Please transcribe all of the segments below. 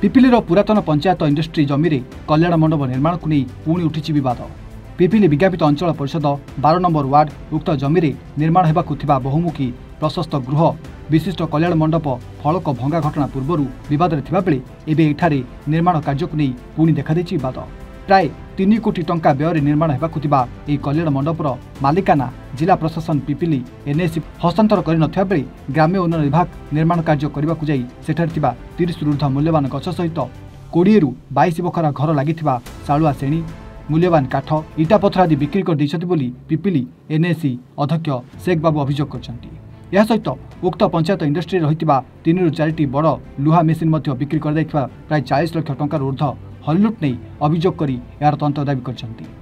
पिपिलीर पुरातन पंचायत इंडस्ट्री जमी रे कल्याण मंडप निर्माण को नहीं पुणी उठी बद पिपिली विज्ञापित अंचल परिषद 12 नंबर वार्ड उक्त जमी रे निर्माण होगा बहुमुखी प्रशस्त गृह विशिष्ट कल्याण मंडप फलक भंगा घटना पूर्व बद बेले एवं एठारे निर्माण कार्य को नहीं पुणी देखा बद प्राय 3 कोटी टंका व्यय निर्माण होगा कल्याण मंडपर मालिकाना जिला प्रशासन पिपिली एनएसी हस्तांतर कर बेले ग्राम्य उन्नयन विभाग निर्माण कार्य करने को जाई 30 ऊर्ध्व मूल्यवान गछ सहित 20 ରୁ 22 बखरा घर लगी शालुआ श्रेणी मूल्यवान काठ इटा पथर आदि बिक्री कर पिपिली एनएसी अध्यक्ष शेख बाबू अभियोग कर सहित उक्त पंचायत इंडस्ट्री रही 3 ରୁ 4ଟି बड़ लुहा मेसीन बिक्री कर प्राय 40 लाख टंकार ऊर्ध्व हरिलुट नहीं अभियोग कर यार तंत्र दावी कर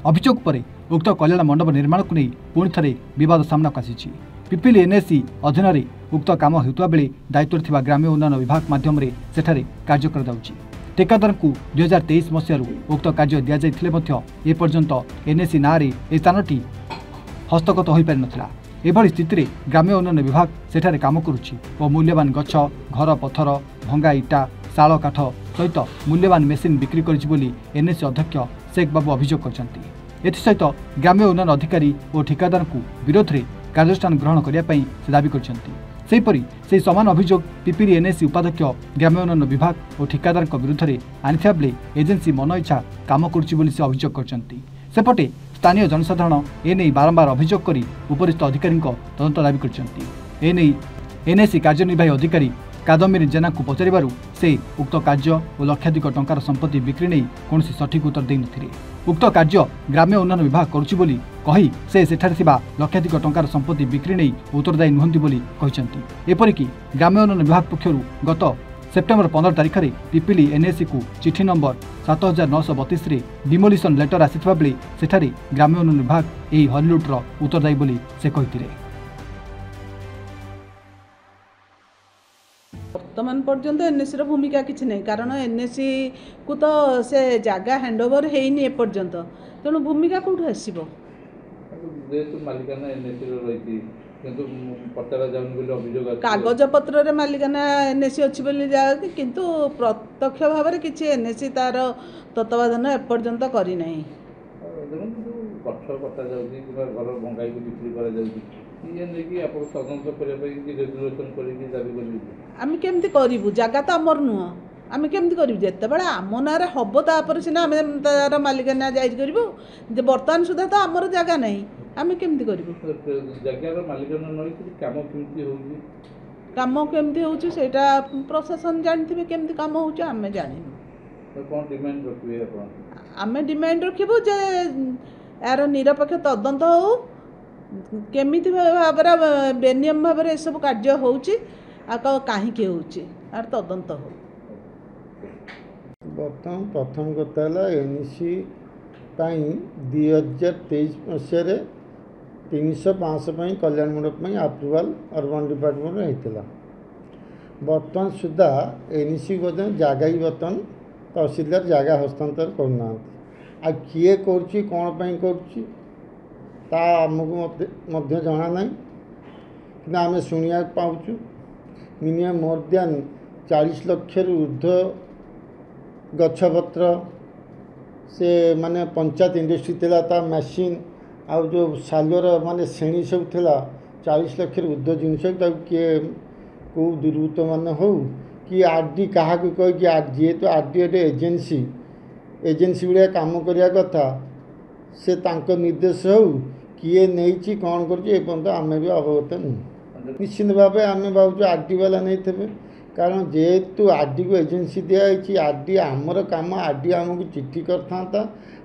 अभियोग पर उक्त कल्याण मंडप निर्माण को नहीं पुणी थे बद सामना को आसी पिपिली एनएसी अधीन उक्त काम होता बेले दायित्व थिबा ग्राम्य उन्नयन विभाग माध्यम सेठारे कार्य कर ठेकादार को 2023 मसीह उक्त कार्य दि जाते एपर्यंत एनएसी ना ए स्थानटी हस्तगत हो पारि नथिला। एभली स्थिति रे ग्राम्य उन्नयन विभाग सेठारे काम करुछि और मूल्यवान गछ घर पथर भंगा इटा शाल काठ सहित मूल्यवान मेसीन बिक्री करिछि एनएसी अध्यक्ष शेख बाबू अभियोग करछन्ति। एथिसहित ग्राम्य उन्नयन अधिकारी और ठेकादार को विरोध में कार्यानुष्ठान ग्रहण करने से दावी करछन्ति। सेहीपरि से समान अभियोग पिपिली एनएसी उपाध्यक्ष ग्राम्य उन्नयन विभाग और ठेकादार विरुद्ध में आनिथिबा बेले एजेन्सी मन इच्छा काम करुछि से अभियोग करछन्ति। सेपटे स्थानीय जनसाधारण एने बारंबार अभियोग कर उपरिस्थ अधिकारी तदंत दावी करछन्ति। एने एनएसी कार्यनिर्वाही अधिकारी कादम्बिनी जेना को पचारू से उक्त कार्य और लक्षाधिक टंकार संपत्ति बिक्री नहीं कौन सठिक उत्तर दे नथिले। उक्त कार्य ग्राम्य उन्नयन विभाग करुछि बोली कही से सेठारे थिबा लक्षाधिक टंकार संपत्ति बिक्री नहीं उत्तरदायी नुहंती बोली कहिसंती। एपरिकी ग्राम्य उन्नयन विभाग पक्षरु गत सेप्टेम्बर 15 तारिख में पिपिली एनएसी को चिठी नंबर 7932 रे डिमोलिशन लेटर आसीथिबा बेले सेठारे ग्राम्य उन्नयन विभाग एही हरिलुटर उत्तरदायी बोली से कहिथिले। वर्तमान पर्यंत एनएसी भूमिका किसी नहीं कारण एनएसी को तो से जगह हैंडओवर होनी एपर्यंत तेणु भूमिका कौट आसो कागज पत्र मालिकाना एनएसी अच्छी किंतु प्रत्यक्ष भाव में किसी एनएसी तार तत्वाधान एपर्यंत करना आम केमती करूँ जगह तो आमर नुह आम केमती करूँ जिते बड़े आम ना हम तापर सीना आम तार मालिकाना जायज करूँ बर्तमान सुधा तो आमर जगह नहीं आम केमती करूँ काम केमती होची सेटा प्रशासन जानते केमती काम होची आम जानिनु आम डिमांड रखिबु जे यार निरपेक्ष तदंत हो केमिति भाव बेनियम भाव में सब कार्य होची कहीं होची यार तदंत हो। बर्तमान प्रथम कथा एनएसी 2023 मसीह 300-500 कल्याण मंडप अप्रुवाल अर्बन डिपार्टमेंट होता बर्तमान सुधा एनएसी जगह ही बर्तमान तहसीलदार जगह हस्तांतर करना आ किए कौन आमको जना ना कि आम शुणा पाचु मिनिमम मोर देन 40 लाख ऊर्ध्व गछपत्र से माने पंचायत इंडस्ट्री थिला ता मशीन आ जो सालर माने श्रेणी सब थिला 40 लाख ऊर्ध्व जिनस किए कौ दुर्वृत्त मान हो कि आरडी क्या कह जेहेतु आरडी एजेन्सी भाया काम करने कथा से तांको निर्देश हो किए नहीं कौन कर आम भी अवगत नुह निश्चित भाव आम भाव आरडी वाला नहीं थे कारण जेहेतु आरडी को एजेन्सी दिखाई आरडी आमर काम आरडी आमको चिट्ठी करता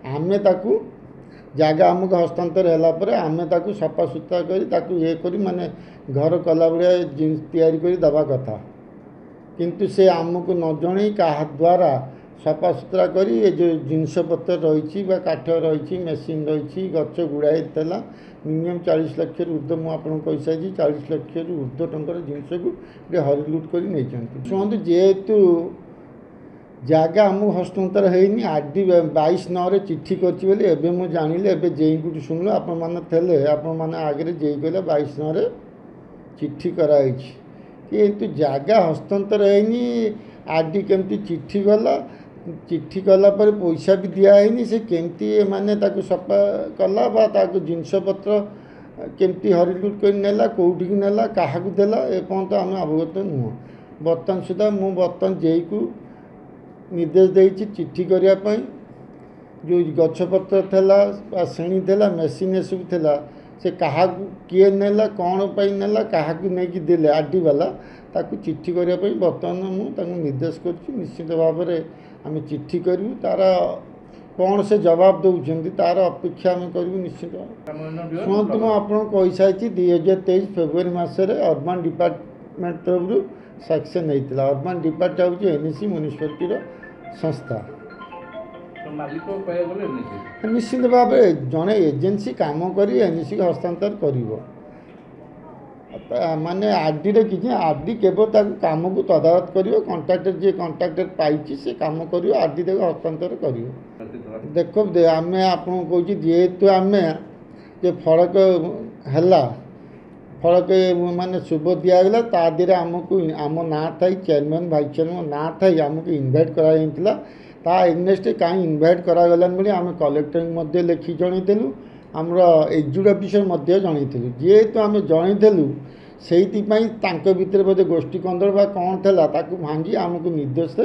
आम ताकू जगह आमको हस्तांतर है आम ताकू सफा सुतरा कर ये कर माने घर कला भाया या दवा कथा किंतु से आमको न जन क्या द्वारा सफा सुतरा कर ये जो जिनपतर रही काठ रही मेसीन रही गच गुड़ाई मिनिमम 40 लाख ऊर्ध्व मुझे कही सारी 40 लाख ऊर्ध्व टंकार जिनस को हरिलुट कर शुणु जेहेतु जगह आमको हस्तांतर होनी आरडी 22 9 चिट्ठी कर मुझे जानिले एवं जेई को शुणु आपण आगे जेई कहले 22 9 चिट्ठी कराई किंतु जगह हस्तांतर होनी आरडी केमती चिट्ठी गला चिट्ठी गला पर पैसा भी दिखाई से केमती माने ताको सफा कला बा ताको जिनसपत्र केमती हरिलुट कर नेला कौटी नेला क्या देला एपर्यंत आम अवगत नुह बर्तमान सुधा मु बर्तमान जेई को निर्देश देती चिट्ठी करने जो गछपत्र था श्रेणी था मेसीन सब था से क्या किए नेला कौन पर नेला क्या नहीं देले आरडी वाला ताकू चिट्ठी करने बर्तमान मुझे निर्देश कर निश्चित भाव में आम चिट्ठी करूँ तार कौन से जवाब दौरान तार अपेक्षा आम करूँ निश्चित शुणु मुझे आपको सारी 2023 फेब्रुआरी मसरे अर्बन डिपार्टमेंट तरफ सक्सेन होता अर्बन डिपार्टमेंट हूँ एनएसी म्यूनिसिपालिटी संस्था निश्चित भाव जड़े एजेन्सी काम कर एनएसी हस्तांतर कर माने आरडी कि आरडी केवल काम को तदारत कर कंट्राक्टर जी कंट्राक्टर पाई से काम कर आरडी तक हस्तांतर कर देख आम आपको कह जेहेतु आम जे फड़क है फड़क माने शुभ दिगला ता देहरे आमको आम ना थी चेयरमैन भाइस चेयरमैन ना थी आमको इनभाइट कराइला ता एगनेस्ट कहीं इनभाइट करागलान बोली आम कलेक्टर लिखि जनईलु आमर एग्जीक्यूटिव अफिसर जनईलु जेहेतु आम जनईलु से भितर बोधे गोष्ठी कंदल बा कौन था भांगी आमको निर्देश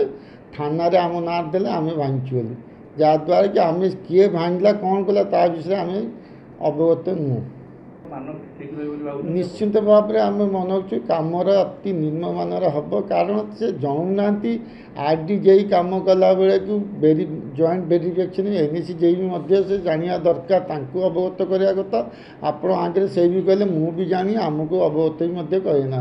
थाना आम ना देले आम भांगचु बोली जहाद्वारा कि आम किए भांगला कौन कला ता विषय आम अवगत नुह निश्चित भाव में आम मनाऊँ कमर अति निम्नमानर हम कारण से जनाऊना आरडी जेई काम कला बेले जॉइंट वेरिफिकेशन एनएसी जेई से जाना दरकार तांको अवगत करवा कथा आपण आगे से भी कहले मु भी जानी आमको अवगत भी कहना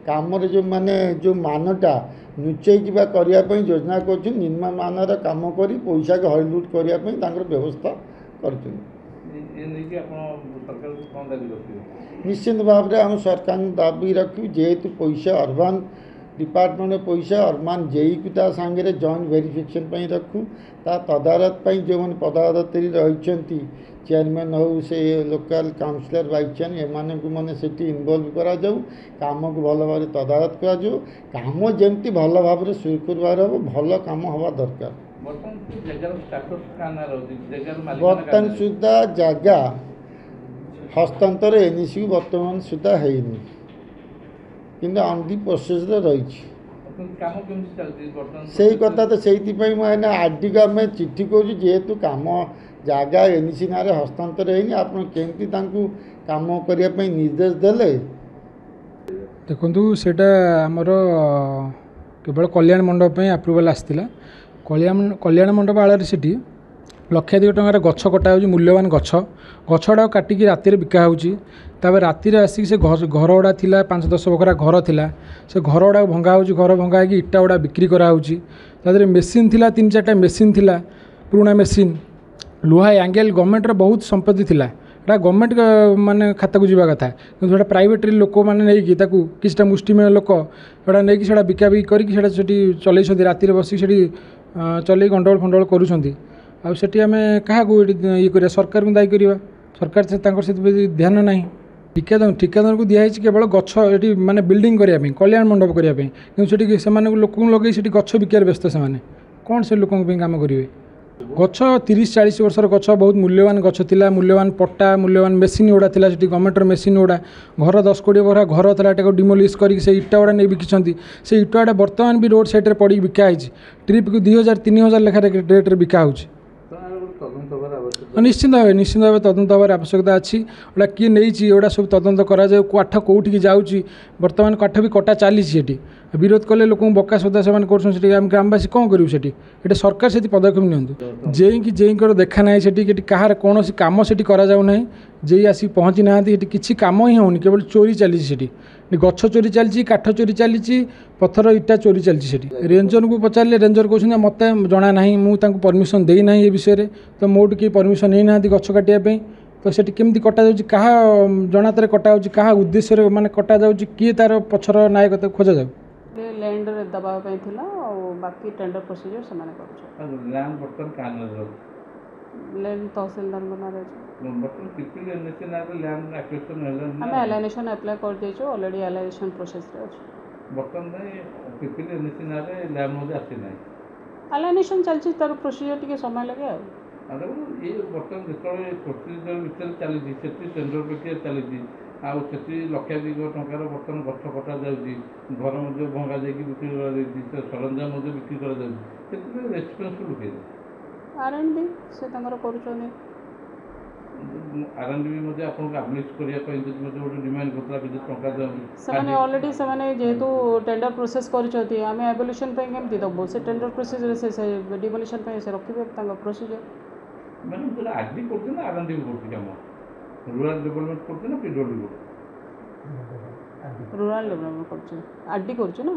कम जो माने जो मानटा नुचई करने योजना कर निम्नमानर काम कर पैसा के हरिलुट करने व्यवस्था कर निश्चित भाव में आम सरकार दाबी रखू जेहेतु पैसा अर्बन डिपार्टमेंट पैसा अर्बन जेई को सांगे जॉइंट वेरिफिकेशन रखू ता तदारत जो मैंने पदारत रही चेयरमैन हो से लोकल काउंसिलर वाइस चेयरमैन एम मैंने से इनवल्व करा काम को भल भाव तदारत करा काम जमती भल भाव में सुरखुर भाव हम भल काम हवा दरकार बर्तमान सुधा जगह हस्तांतर एनएसी को बर्तमान सुधा है कि अंडी प्रोसेस रही से कथा तो से मैंने आरडी को आम चिट्ठी करूँ जेहेतु काम जगह एनएसी ना हस्तांतर है आप केमती काम करने निर्देश देले देखु सेटा आमर केवल कल्याण मंडप आप्रुवाल आसाला कल्याण मंडप आड़ से लक्षाधिक टंकार गछ कटा हो मूल्यवान गछ गछड़ा काटिकी राति बिका होपर राति आसिक से घर गुड़ा था 5-10 बखरा घर था से घर गुड़ा भंगा हो घर भंगा हो इटा गुड़ा बिक्री कराऊँच मेसीन थी 3-4टा मेसीन थी पुराना मेसीन लुहा एंगेल गवर्नमेंट बहुत संपत्ति थिला गवर्नमेंट माने खाता को जावा कथा कि प्राइवेट लोक मैंने किसी मुष्टिमेय लोक नहीं बिका बिकी करके चल राति बसिक चल गंडगोल फंडगोल करुँच आम क्या ये कर सरकार को दायी करवा सरकार से ध्यान ना ठिकादार को दिखाई केवल गछ ये माने बिल्डिंग करने कल्याण मंडप करने कि से लोक लगे गछ बिकार व्यस्त से कौन से लोक काम करेंगे गछ 30-40 वर्षर गछ बहुत मूल्यवान गछ थिला मूल्यवान पट्टा मूल्यवान मेसीन गुड़ा था गवर्नमेंट मेसीन गुड़ा घर 10-20 बखरा घर था डिमोलिश करके से इटा गुड़ा नहीं बिकी से इटा गुड़ा बर्तमान भी रोड साइड पड़ी बिकाई ट्रिप को 2000-3000 लेखार रेट बिका हो निश्चित भाव तदंत हमारे आवश्यकता अच्छी गोटा किए नहीं एगुड़ा सब तदंत करा काठ कौटिक जाऊँगी बर्तमान काठ भी कटा चली विरोध कले लोक बका सदा से कर ग्रामवासी कौन करूँ से सरकार से पदक्षेप नि जेईकर देखा ना से कहार कौन कम से ना जे आसिक पहुँची ना कि कम ही होनी केवल चोरी चली गछ चोरी चली काठ चोरी चली पत्थर इटा चोरी चली रेंजर को पचारे रेंजर कहते मत जना ना मुझे परमिशन देना ये विषय तो मोटू किए परमिशन नहीं ना गछ काटापी तो से केमती कटा क्या जनातर कटा क्या उद्देश्य माने कटा किए तार पछर नायकता खोजा जाऊ लैंड दबाई बाकी टेंडर प्रोसीजर से लैंड तहसीलदार आम एलाइनेशन अप्लाई कर ऑलरेडी एलाइनेशन प्रोसेस रे अछि ପିପିଲି ଏନ୍ଏସି ନାଁରେ ଲ୍ୟାବ୍ ମଧ୍ୟ ଆସିନାହିଁ। ଆଲାଇନେସନ୍ ଚାଲିଛି, ତାର ପ୍ରୋସିଜର୍ ଟିକେ ସମୟ ଲାଗେ ଆଉ। ଦେଖନ୍ତୁ ଇଏ ବର୍ତ୍ତମାନ ଯେତେବେଳେ ପ୍ରୋସିଜର୍ ଭିତରେ ଚାଲିଛି ସେଠି ଟେଣ୍ଡର ପ୍ରକ୍ରିୟା ଚାଲିଛି, ଆଉ ସେଠି ଲକ୍ଷାଧିକ ଟଙ୍କାର ବର୍ତ୍ତମାନ ଗଛ କଟାଯାଉଛି, ଘର ମଧ୍ୟ ଭଙ୍ଗା ଯାଇକି ବିକ୍ରି କରାଯାଉଛି, ସରଞ୍ଜାମ ମଧ୍ୟ ବିକ୍ରି କରାଯାଉଛି। ସେଥିପାଇଁ ରେସ୍ପନ୍ସିବୁଲ୍ କିଏ? R&D ସେ ତାଙ୍କର କରୁଛନ୍ତି। R&D ମଧ୍ୟ ଆପଣଙ୍କୁ ଆଡମିନିଷ୍ଟ କରିବା ପାଇଁ ଯଦି ମଧ୍ୟ ଗୋଟେ ଡିମାଣ୍ଡ କରୁଥିଲା କିଛି ଟଙ୍କା ଦିଅନ୍ତୁ। ସେମାନେ ଅଲରେଡ଼ି ସେମାନେ ଯେହେତୁ ଟେଣ୍ଡର ପ୍ରୋସେସ୍ କରିଛନ୍ତି, ଆମେ ଆବୋଲ୍ୟୁସନ୍ ପାଇଁ କେମିତି ଦେବୁ? ସେ ଟେଣ୍ଡର ପ୍ରୋସେସ୍ରେ ସେ ଡିମୋଲିସନ୍ ପାଇଁ ସେ ରଖିବେ ତାଙ୍କ ପ୍ରୋସିଜର୍। ମାନେ ଯେଉଁଟା ଆଗ୍ରି କରୁଛି ନା R&D କରୁଛି କାମ, ରୁରାଲ୍ ଡେଭଲପମେଣ୍ଟ କରୁଛି ନା PWD କରୁଛି? ରୁରାଲ୍ ଡେଭଲପମେଣ୍ଟ କରୁଛି, R&D କରୁଛି ନା।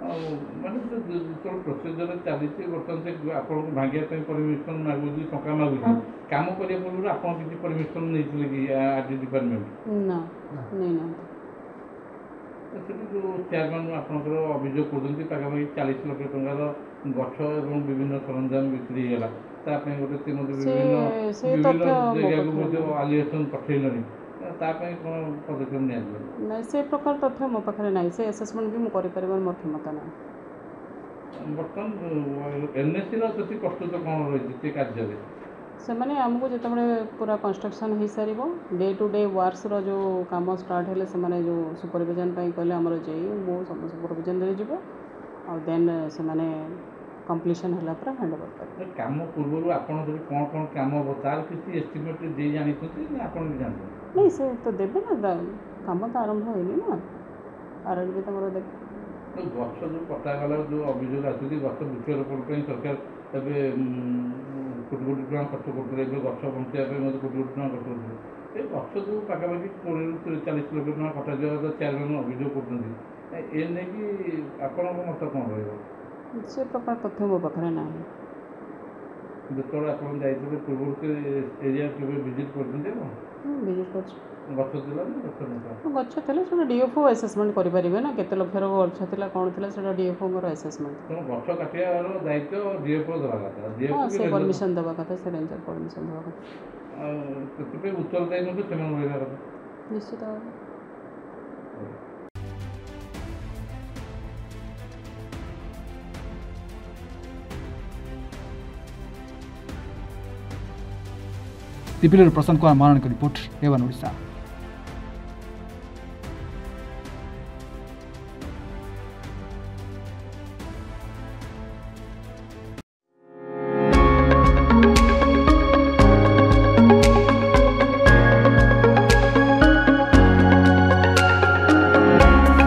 ଆଉ ମାନେ ଯେତେବେଳେ ପ୍ରୋସିଜର୍ ଚାଲିଛି ବର୍ତ୍ତମାନ ସେ ଆପଣଙ୍କୁ ଭାଙ୍ଗିବା ପାଇଁ ପରମିସନ୍ ମାଗୁଛି, ଟଙ୍କା ମାଗୁଛି, କାମ କରିବା ପୂର୍ବରୁ ଆପଣ କିଛି ପରମିସନ୍ ନେଇଥିଲେ କି RD ଡିପାର୍ଟମେଣ୍ଟ? ନା, ନେଇନାହାନ୍ତି। ସେଠି ଯେଉଁ ଚେୟାରମ୍ୟାନ୍ ଆପଣଙ୍କର ଅଭିଯୋଗ କରୁଛନ୍ତି ପାଖାପାଖି 40 ଲକ୍ଷ ଟଙ୍କାର ଗଛ ଏବଂ ବିଭିନ୍ନ ସରଞ୍ଜାମ ବିକ୍ରି ହେଇଗଲା, ତା ପାଇଁ ଗୋଟେ ସେ ମଧ୍ୟ ବିଭିନ୍ନ ଜାଗାକୁ ମଧ୍ୟ ଆଲିଗେସନ୍ ପଠେଇଲେଣି, ତା ପାଇଁ କ'ଣ ପଦକ୍ଷେପ ନିଆଯିବ? ନାଇଁ, ସେ ପ୍ରକାର ତଥ୍ୟ ମୋ ପାଖରେ ନାହିଁ, ସେ ଆସେସମେଣ୍ଟ ବି ମୁଁ କରିପାରିବାର ମୋର କ୍ଷମତା ନାହିଁ। ବର୍ତ୍ତମାନ NSCର ପ୍ରତି ପ୍ରସ୍ତୁତ କ'ଣ ରହିଛି ସେ କାର୍ଯ୍ୟରେ? ସେମାନେ ଆମକୁ ଯେତେବେଳେ ପୁରା କନଷ୍ଟ୍ରକ୍ସନ୍ ହୋଇସାରିବ, ଡେ ଟୁ ଡେ ୱାର୍କସର ଯେଉଁ କାମ ଷ୍ଟାର୍ଟ ହେଲେ ସେମାନେ ଯେଉଁ ସୁପରଭିଜନ୍ ପାଇଁ କହିଲେ ଆମର ମୁଁ ସୁପରଭିଜନରେ ଯିବ, ଆଉ ଦେନ୍ ସେମାନେ କମ୍ପ୍ଲିସନ୍ ହେଲା ପରେ ହ୍ୟାଣ୍ଡ ଓଭର୍ କରିବେ। କାମ ପୂର୍ବରୁ ଆପଣ ଯଦି କ'ଣ କାମ ହେବ ତାର କିଛି ଏଷ୍ଟିମେଟ୍ ଦେଇ ଜାଣିଛନ୍ତି ନା ଆପଣ ବି ଜାଣିଛନ୍ତି? ନାଇଁ, ସେ ତ ଦେବେ ନା, କାମ ତ ଆରମ୍ଭ ହେଇନି ନା, R&D ତାଙ୍କର ଦେବେ। ଗଛ ଯେଉଁ କଟାଗଲା ଯେଉଁ ଅଭିଯୋଗ ଆସୁଛି, ଗଛ ବୃକ୍ଷରୋପଣ ପାଇଁ ସରକାର ଏବେ କୋଟି କୋଟି ଟଙ୍କା ଖର୍ଚ୍ଚ କରୁଥିଲେ, ଏବେ ଗଛ ବଞ୍ଚାଇବା ପାଇଁ ମଧ୍ୟ କୋଟି କୋଟି ଟଙ୍କା ଖର୍ଚ୍ଚ କରୁଥିଲେ। ଏ ଗଛ ଯେଉଁ ପାଖାପାଖି 20ରୁ 40 ଲକ୍ଷ ଟଙ୍କା କଟାଯିବା ଚେୟାରମ୍ୟାନ୍ ଅଭିଯୋଗ କରୁଛନ୍ତି, ଏ ନେଇକି ଆପଣଙ୍କ ମତ କ'ଣ ରହିବ? ସେ ପ୍ରକାର ତଥ୍ୟ ମୋ ପାଖରେ ନାହିଁ। ଯେତେବେଳେ ଆପଣ ଯାଇଥିଲେ ପୂର୍ବରୁ ସେ ଏରିଆ କେବେ ଭିଜିଟ୍ କରିଛନ୍ତି? ଆପଣ ଭିଜିଟ୍ କରିଛି। ଗଛ ଥିଲା ନା ଗଛ ନଥିଲା? ଗଛ ଥିଲା, ସେଇଟା DFO ଆସେସମେଣ୍ଟ କରିପାରିବେ ନା, କେତେ ଲକ୍ଷର ଗଛ ଥିଲା କ'ଣ ଥିଲା, ସେଇଟା DFOଙ୍କର ଆସେସମେଣ୍ଟ। ତେଣୁ ଗଛ କାଟିବାର ଦାୟିତ୍ୱ DFO ଦେବା କଥା। ହଁ, ସେ ପରମିସନ୍ ଦେବା କଥା, ସେ ରେଞ୍ଜର ପରମିସନ୍ ଦେବା କଥା। ଆଉ ସେଥିପାଇଁ ଉତ୍ତରଦାୟୀ ମଧ୍ୟ ସେମାନେ ରହିବା କଥା ନିଶ୍ଚିତ ଭାବେ। ପିପିଲିର ପ୍ରଶାନ୍ତ କୁମାର ମହାରଣାଙ୍କ ରିପୋର୍ଟ, A1 ଓଡ଼ିଶା।